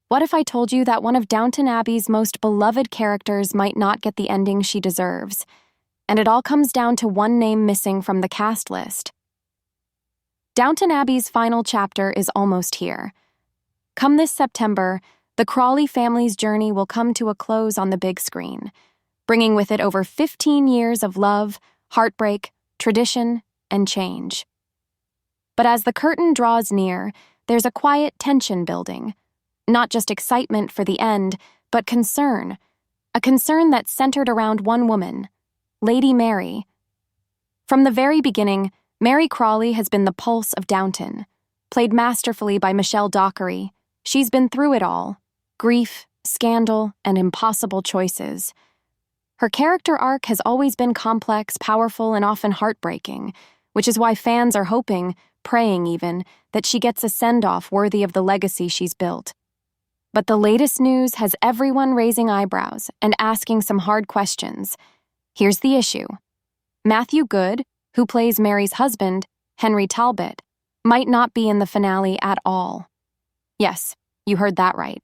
What if I told you that one of Downton Abbey's most beloved characters might not get the ending she deserves? And it all comes down to one name missing from the cast list. Downton Abbey's final chapter is almost here. Come this September, the Crawley family's journey will come to a close on the big screen, bringing with it over 15 years of love, heartbreak, tradition, and change. But as the curtain draws near, there's a quiet tension building. Not just excitement for the end, but concern. A concern that's centered around one woman, Lady Mary. From the very beginning, Mary Crawley has been the pulse of Downton. Played masterfully by Michelle Dockery, she's been through it all: grief, scandal, and impossible choices. Her character arc has always been complex, powerful, and often heartbreaking, which is why fans are hoping, praying even, that she gets a send-off worthy of the legacy she's built. But the latest news has everyone raising eyebrows and asking some hard questions. Here's the issue. Matthew Goode, who plays Mary's husband, Henry Talbot, might not be in the finale at all. Yes, you heard that right.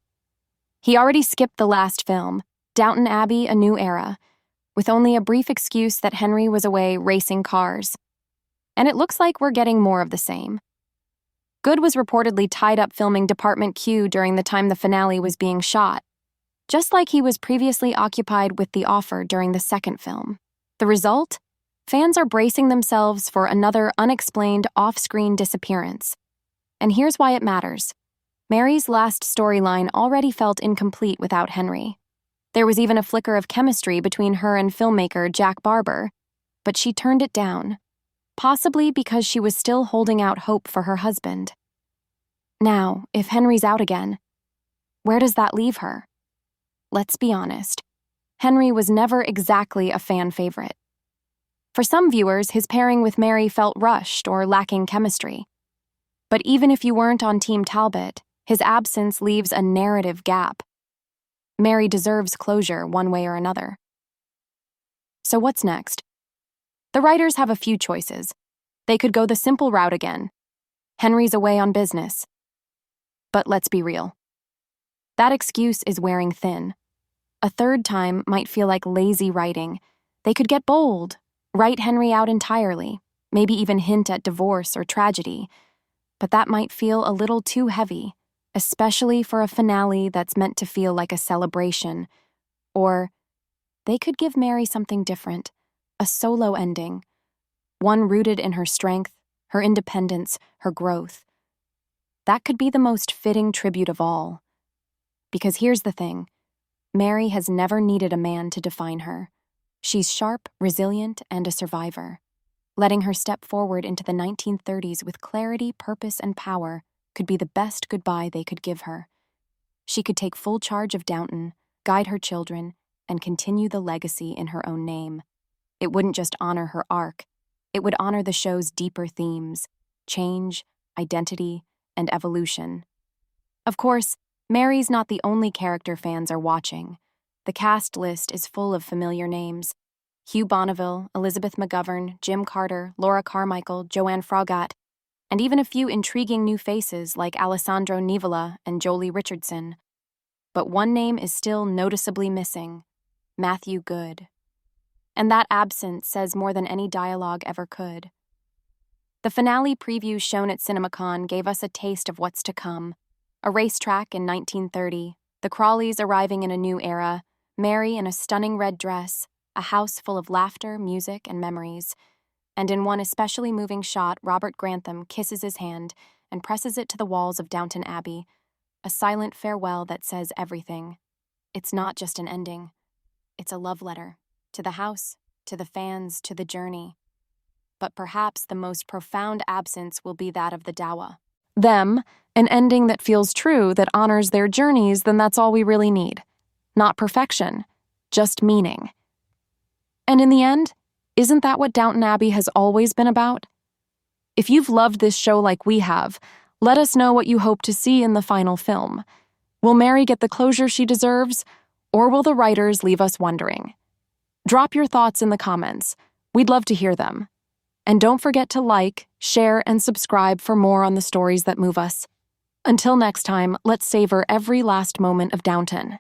He already skipped the last film, Downton Abbey: A New Era, with only a brief excuse that Henry was away racing cars. And it looks like we're getting more of the same. Goode was reportedly tied up filming Department Q during the time the finale was being shot, just like he was previously occupied with The Offer during the second film. The result? Fans are bracing themselves for another unexplained off-screen disappearance. And here's why it matters. Mary's last storyline already felt incomplete without Henry. There was even a flicker of chemistry between her and filmmaker Jack Barber, but she turned it down, possibly because she was still holding out hope for her husband. Now, if Henry's out again, where does that leave her? Let's be honest. Henry was never exactly a fan favorite. For some viewers, his pairing with Mary felt rushed or lacking chemistry. But even if you weren't on Team Talbot, his absence leaves a narrative gap. Mary deserves closure one way or another. So what's next? The writers have a few choices. They could go the simple route again. Henry's away on business. But let's be real. That excuse is wearing thin. A third time might feel like lazy writing. They could get bold, write Henry out entirely, maybe even hint at divorce or tragedy. But that might feel a little too heavy, especially for a finale that's meant to feel like a celebration. Or they could give Mary something different, a solo ending, one rooted in her strength, her independence, her growth. That could be the most fitting tribute of all. Because here's the thing, Mary has never needed a man to define her. She's sharp, resilient, and a survivor. Letting her step forward into the 1930s with clarity, purpose, and power could be the best goodbye they could give her. She could take full charge of Downton, guide her children, and continue the legacy in her own name. It wouldn't just honor her arc, it would honor the show's deeper themes: change, identity, and evolution. Of course, Mary's not the only character fans are watching. The cast list is full of familiar names: Hugh Bonneville, Elizabeth McGovern, Jim Carter, Laura Carmichael, Joanne Froggatt, and even a few intriguing new faces like Alessandro Nivola and Jolie Richardson. But one name is still noticeably missing: Matthew Goode. And that absence says more than any dialogue ever could. The finale preview shown at CinemaCon gave us a taste of what's to come. A racetrack in 1930, the Crawleys arriving in a new era, Mary in a stunning red dress, a house full of laughter, music, and memories. And in one especially moving shot, Robert Grantham kisses his hand and presses it to the walls of Downton Abbey, a silent farewell that says everything. It's not just an ending. It's a love letter. To the house, to the fans, to the journey. But perhaps the most profound absence will be that of the Dawa. Them, an ending that feels true, that honors their journeys, then that's all we really need. Not perfection, just meaning. And in the end, isn't that what Downton Abbey has always been about? If you've loved this show like we have, let us know what you hope to see in the final film. Will Mary get the closure she deserves, or will the writers leave us wondering? Drop your thoughts in the comments. We'd love to hear them. And don't forget to like, share, and subscribe for more on the stories that move us. Until next time, let's savor every last moment of Downton.